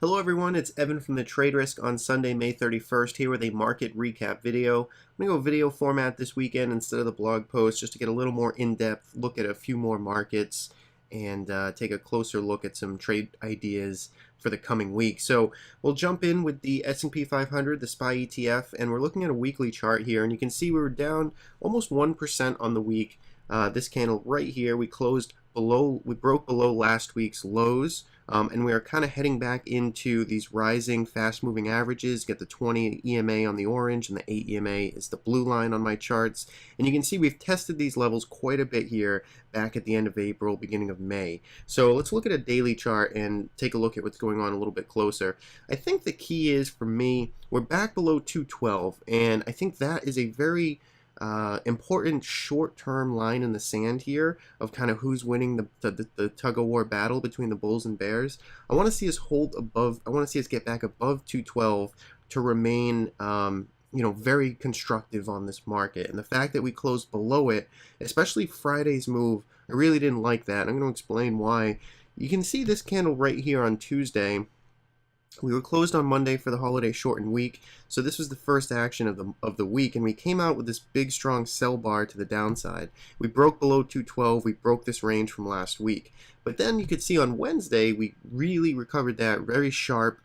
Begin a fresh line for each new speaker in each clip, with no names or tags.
Hello everyone, it's Evan from the Trade Risk on Sunday, May 31st, here with a market recap video. I'm going to go video format this weekend instead of the blog post just to get a little more in-depth look at a few more markets and take a closer look at some trade ideas for the coming week. So we'll jump in with the S&P 500, the SPY ETF, and we're looking at a weekly chart here, and you can see we were down almost 1% on the week. This candle right here, we broke below last week's lows, and we are kind of heading back into these rising fast-moving averages. Get the 20 EMA on the orange and the 8 EMA is the blue line on my charts, and you can see we've tested these levels quite a bit here back at the end of April, beginning of May. So let's look at a daily chart and take a look at what's going on a little bit closer. I think the key is, for me, we're back below 212, and I think that is a very important short-term line in the sand here of kind of who's winning the tug-of-war battle between the bulls and bears. I want to see us hold above. I want to see us get back above 212 to remain very constructive on this market. And the fact that we closed below it, especially Friday's move, I really didn't like that. I'm going to explain why. You can see this candle right here on Tuesday. We were closed on Monday for the holiday shortened week, so this was the first action of the week, and we came out with this big strong sell bar to the downside. We broke below 212, we broke this range from last week. But then you could see on Wednesday we really recovered that very sharp,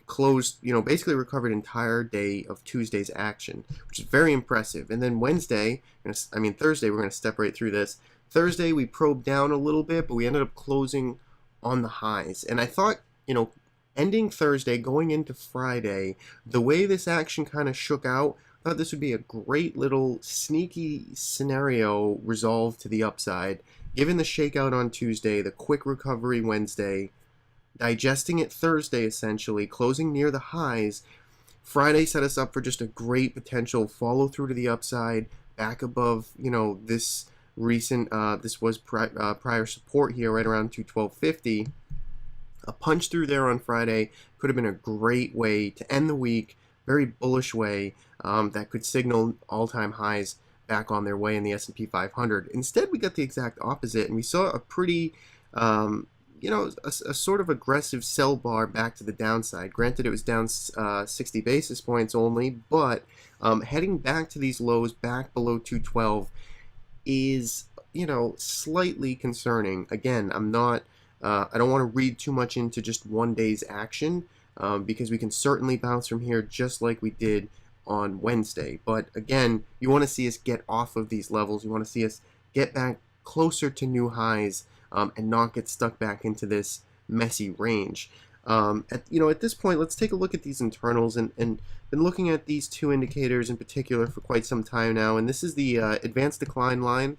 closed, basically recovered entire day of Tuesday's action, which is very impressive. And then Thursday, we're going to step right through this. Thursday we probed down a little bit, but we ended up closing on the highs. And I thought, ending Thursday, going into Friday, the way this action kind of shook out, I thought this would be a great little sneaky scenario resolved to the upside. Given the shakeout on Tuesday, the quick recovery Wednesday, digesting it Thursday essentially, closing near the highs, Friday set us up for just a great potential follow through to the upside, back above, this recent, this was prior support here right around 212.50. A punch through there on Friday could have been a great way to end the week, very bullish way that could signal all-time highs back on their way in the S&P 500. Instead, we got the exact opposite, and we saw a pretty, a sort of aggressive sell bar back to the downside. Granted, it was down 60 basis points only, but heading back to these lows, back below 212, is, slightly concerning. Again, I don't want to read too much into just one day's action because we can certainly bounce from here just like we did on Wednesday. But again, you want to see us get off of these levels. You want to see us get back closer to new highs and not get stuck back into this messy range. At this point, let's take a look at these internals and been looking at these two indicators in particular for quite some time now. And this is the advanced decline line.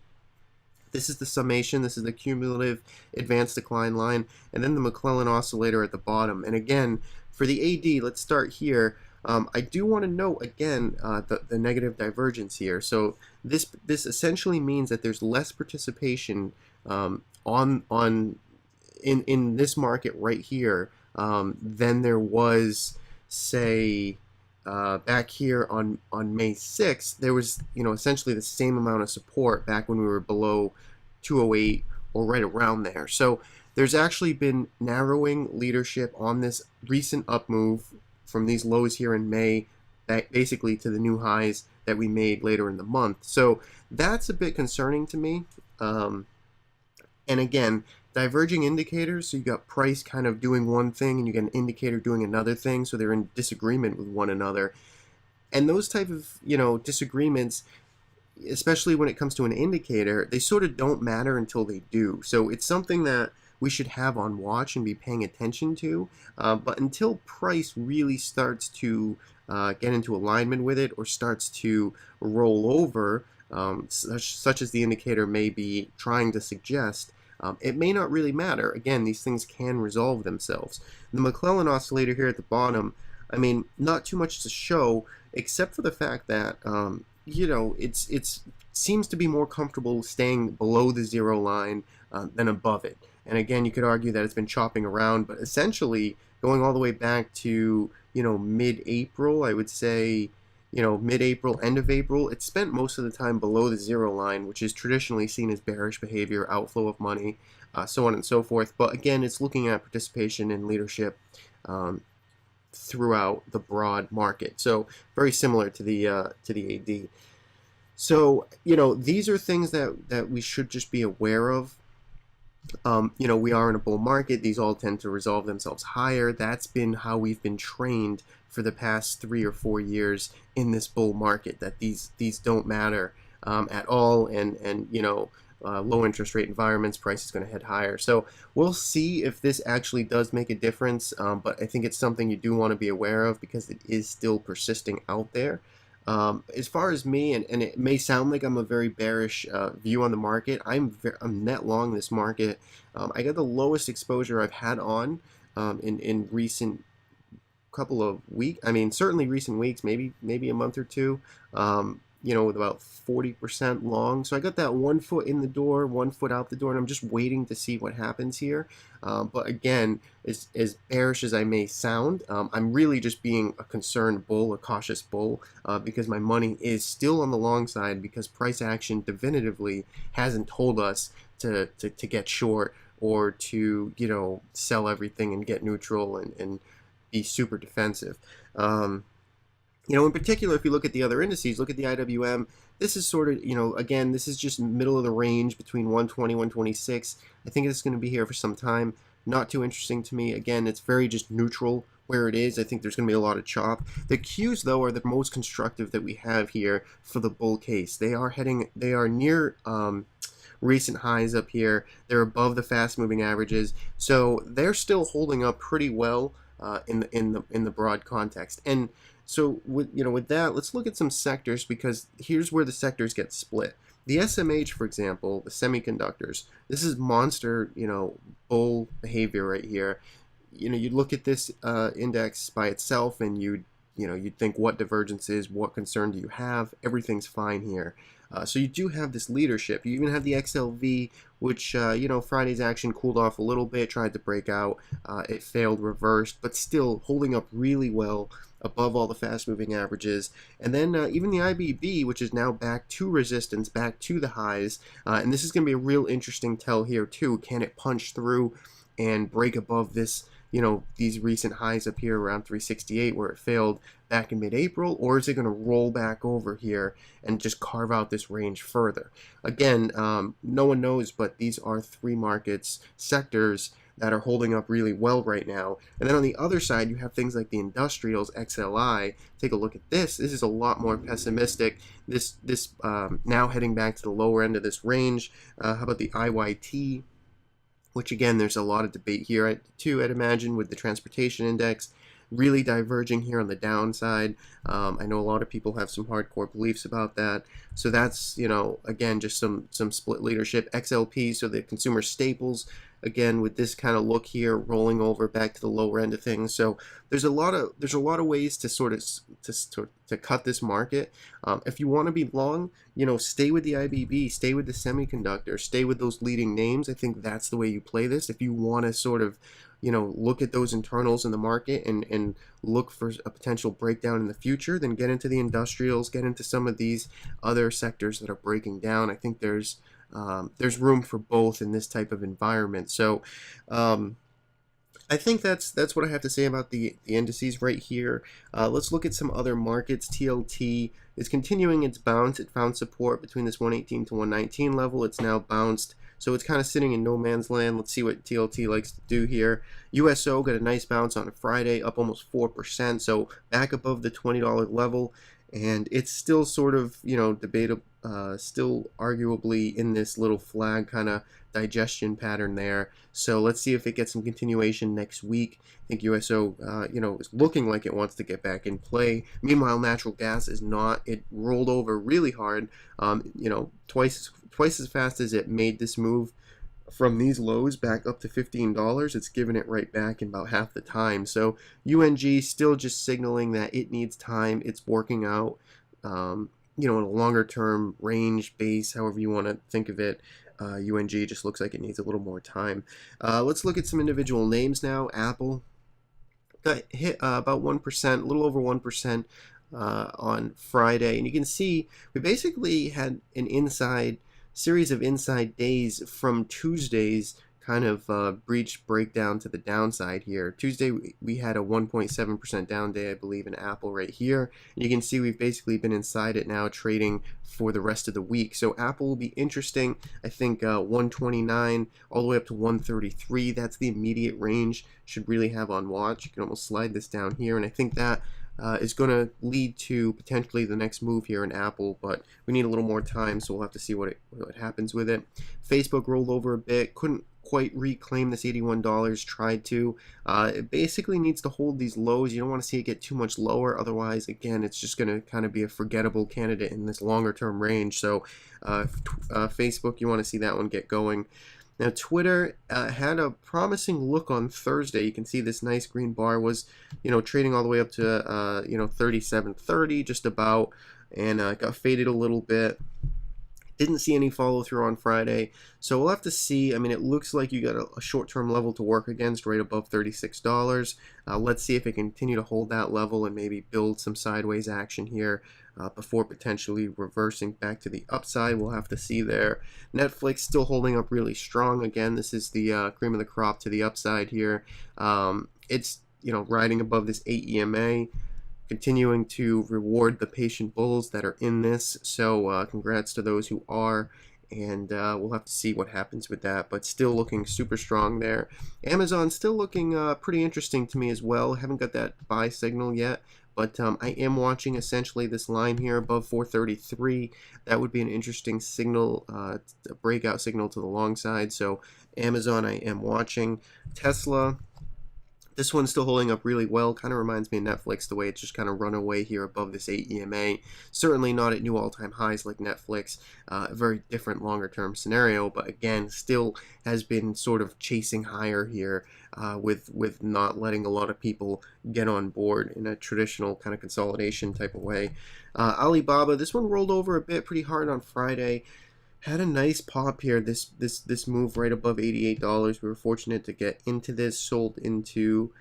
This is the summation, this is the cumulative advanced decline line, and then the Mcclellan Oscillator at the bottom. And again, for the AD, let's start here. I do want to note again the negative divergence here. So this essentially means that there's less participation in this market right here than there was, say, back here on May 6th. There was essentially the same amount of support back when we were below 208 or right around there. So there's actually been narrowing leadership on this recent up move from these lows here in May back basically to the new highs that we made later in the month. So that's a bit concerning to me. And again, diverging indicators, so you got price kind of doing one thing and you get an indicator doing another thing, so they're in disagreement with one another. And those type of disagreements, especially when it comes to an indicator, they sort of don't matter until they do. So it's something that we should have on watch and be paying attention to. But until price really starts to get into alignment with it or starts to roll over, such as the indicator may be trying to suggest, it may not really matter. Again, these things can resolve themselves. The Mcclellan Oscillator here at the bottom, not too much to show, except for the fact that, it seems to be more comfortable staying below the zero line than above it. And again, you could argue that it's been chopping around, but essentially going all the way back to, mid-April, I would say, mid-April, end of April, it spent most of the time below the zero line, which is traditionally seen as bearish behavior, outflow of money. so on and so forth. But again, it's looking at participation and leadership throughout the broad market. So very similar to the AD. So these are things that we should just be aware of. We are in a bull market. These all tend to resolve themselves higher. That's been how we've been trained for the past 3 or 4 years in this bull market, that these don't matter at all, and low interest rate environments, price is going to head higher. So we'll see if this actually does make a difference, but I think it's something you do want to be aware of because it is still persisting out there. As far as me, and it may sound like I'm a very bearish view on the market, I'm net long this market. I got the lowest exposure I've had on in recent couple of weeks. I mean, certainly recent weeks, maybe a month or two. With about 40% long. So I got that 1 foot in the door, 1 foot out the door, and I'm just waiting to see what happens here. But again, as bearish as I may sound, I'm really just being a concerned bull, a cautious bull, because my money is still on the long side because price action definitively hasn't told us to get short or to, sell everything and get neutral and be super defensive. In particular, if you look at the other indices, look at the IWM, this is sort of, again, this is just middle of the range between 120, 126. I think it's going to be here for some time. Not too interesting to me. Again, it's very just neutral where it is. I think there's going to be a lot of chop. The Qs, though, are the most constructive that we have here for the bull case. They are near recent highs up here. They're above the fast-moving averages. So they're still holding up pretty well in the broad context. And so with that, let's look at some sectors, because here's where the sectors get split. The SMH, for example, the semiconductors, this is monster, bull behavior right here. You'd look at this index by itself and you'd think, what divergence is, what concern do you have? Everything's fine here. So you do have this leadership. You even have the XLV, which, Friday's action cooled off a little bit, tried to break out. It failed, reversed, but still holding up really well above all the fast-moving averages. And then even the IBB, which is now back to resistance, back to the highs. And this is going to be a real interesting tell here, too. Can it punch through and break above this, these recent highs up here around 368 where it failed back in mid-April, or is it going to roll back over here and just carve out this range further? Again, no one knows, but these are 3 markets, sectors that are holding up really well right now. And then on the other side, you have things like the industrials, XLI. Take a look at this. This is a lot more pessimistic. This now heading back to the lower end of this range. How about the IYT? Which again, there's a lot of debate here too, I'd imagine, with the transportation index really diverging here on the downside. I know a lot of people have some hardcore beliefs about that. So that's, again, just some split leadership. XLP, so the consumer staples, again, with this kind of look here, rolling over back to the lower end of things. So there's a lot of ways to sort of to cut this market. If you want to be long, stay with the IBB, stay with the semiconductor, stay with those leading names. I think that's the way you play this. If you want to sort of look at those internals in the market and look for a potential breakdown in the future, then get into the industrials, get into some of these other sectors that are breaking down. I think there's room for both in this type of environment. So I think that's what I have to say about the indices right here. Let's look at some other markets. TLT is continuing its bounce. It found support between this 118 to 119 level. It's now bounced. So it's kind of sitting in no man's land. Let's see what TLT likes to do here. USO got a nice bounce on a Friday, up almost 4%. So back above the $20 level. And it's still sort of, debatable, still arguably in this little flag kind of digestion pattern there. So let's see if it gets some continuation next week. I think USO, is looking like it wants to get back in play. Meanwhile, natural gas is not. It rolled over really hard, twice as fast as it made this move from these lows back up to $15. It's given it right back in about half the time. So UNG still just signaling that it needs time. It's working out, in a longer term range base, however you want to think of it. UNG just looks like it needs a little more time. Let's look at some individual names now. Apple got hit about 1%, a little over 1% on Friday. And you can see we basically had an series of inside days from Tuesday's kind of breached breakdown to the downside here. Tuesday we had a 1.7% down day, I believe, in Apple right here. And you can see we've basically been inside it now, trading for the rest of the week. So Apple will be interesting. I think 129 all the way up to 133. That's the immediate range. Should really have on watch. You can almost slide this down here, and I think that is going to lead to potentially the next move here in Apple, but we need a little more time, so we'll have to see what happens with it. Facebook rolled over a bit, couldn't quite reclaim this $81, tried to. It basically needs to hold these lows. You don't want to see it get too much lower, otherwise, again, it's just going to kind of be a forgettable candidate in this longer term range. So Facebook, you want to see that one get going. Now, Twitter had a promising look on Thursday. You can see this nice green bar was, trading all the way up to, 37.30 just about, and got faded a little bit. Didn't see any follow through on Friday, so we'll have to see. I mean, it looks like you got a short-term level to work against right above $36. Let's see if it can continue to hold that level and maybe build some sideways action here before potentially reversing back to the upside. We'll have to see there. Netflix still holding up really strong. Again, this is the cream of the crop to the upside here. It's riding above this 8 EMA. Continuing to reward the patient bulls that are in this, so congrats to those who are, and we'll have to see what happens with that, but still looking super strong there. Amazon still looking pretty interesting to me as well. Haven't got that buy signal yet, but I am watching essentially this line here above 433. That would be an interesting signal, a breakout signal to the long side, so Amazon I am watching. Tesla, this one's still holding up really well. Kind of reminds me of Netflix, the way it's just kind of run away here above this 8 EMA. Certainly not at new all-time highs like Netflix. A very different longer-term scenario, but again, still has been sort of chasing higher here with not letting a lot of people get on board in a traditional kind of consolidation type of way. Alibaba, this one rolled over a bit pretty hard on Friday. Had a nice pop here, this move right above $88. We were fortunate to get into this, sold into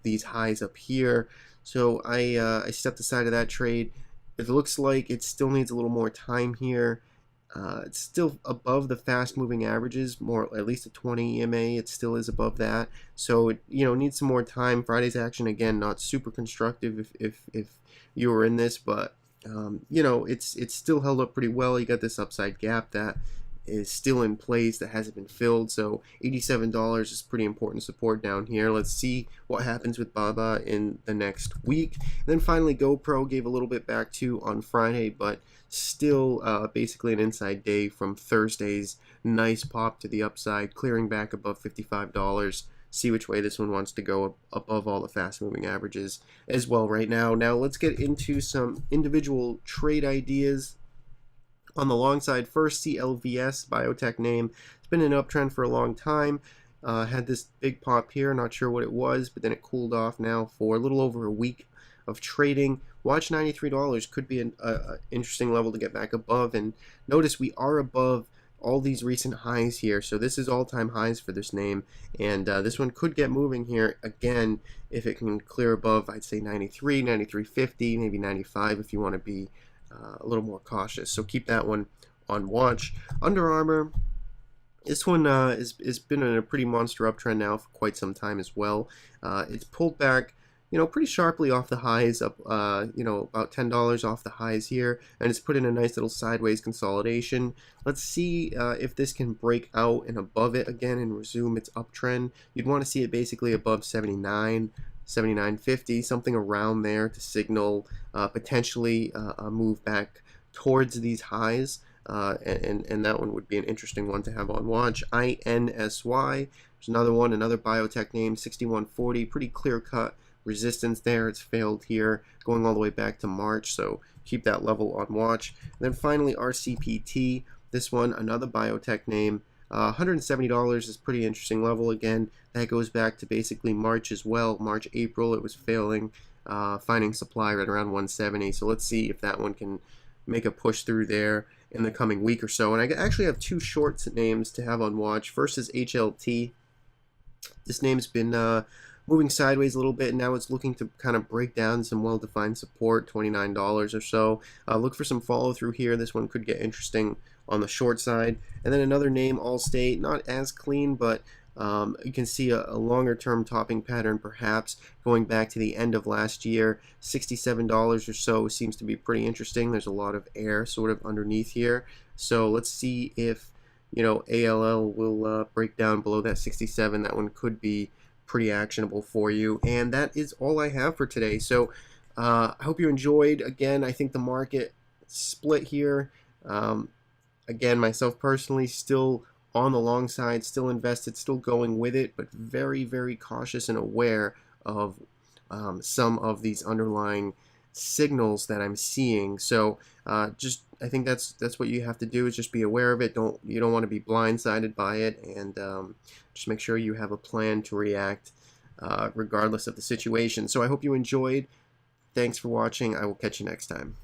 these highs up here. So I stepped aside of that trade. It looks like it still needs a little more time here. It's still above the fast moving averages, at least a 20 EMA. It still is above that. So it needs some more time. Friday's action again not super constructive if you were in this, but it's still held up pretty well. You got this upside gap that is still in place that hasn't been filled, so $87 is pretty important support down here. Let's see what happens with Baba in the next week. And then finally, Gopro gave a little bit back too on Friday, but still basically an inside day from Thursday's nice pop to the upside, clearing back above $55. See which way this one wants to go above all the fast moving averages as well right now. Now let's get into some individual trade ideas. On the long side, first CLVS, biotech name. It's been an uptrend for a long time. Had this big pop here, not sure what it was, but then it cooled off now for a little over a week of trading. Watch $93 could be an interesting level to get back above, and notice we are above all these recent highs here, so this is all-time highs for this name, and this one could get moving here again if it can clear above, I'd say 93, 93.50, maybe 95 if you want to be a little more cautious. So keep that one on watch. Under Armour, this one has been in a pretty monster uptrend now for quite some time as well. It's pulled back pretty sharply off the highs, up about $10 off the highs here, and it's put in a nice little sideways consolidation. Let's see if this can break out and above it again and resume its uptrend. You'd want to see it basically above 79, 79.50, something around there to signal potentially a move back towards these highs, and that one would be an interesting one to have on watch. INSY, there's another one, another biotech name, 6140, pretty clear cut resistance there. It's failed here, going all the way back to March, so keep that level on watch. And then finally RCPT, this one, another biotech name, $170 is a pretty interesting level. Again, that goes back to basically March as well. March, April, it was failing, finding supply right around 170. So let's see if that one can make a push through there in the coming week or so. And I actually have two short names to have on watch. First is HLT. This name's been moving sideways a little bit, and now it's looking to kind of break down some well-defined support, $29 or so. Look for some follow through here. This one could get interesting on the short side. And then another name, Allstate, not as clean, but you can see a longer term topping pattern perhaps going back to the end of last year. $67 or so seems to be pretty interesting. There's a lot of air sort of underneath here. So let's see if, you know, ALL will break down below that 67. That one could be pretty actionable for you. And that is all I have for today. So I hope you enjoyed. Again, I think the market split here. Again, myself personally, still on the long side, still invested, still going with it, but very, very cautious and aware of some of these underlying signals that I'm seeing. So just I think that's what you have to do, is just be aware of it. You don't want to be blindsided by it, and just make sure you have a plan to react regardless of the situation. So I hope you enjoyed. Thanks for watching. I will catch you next time.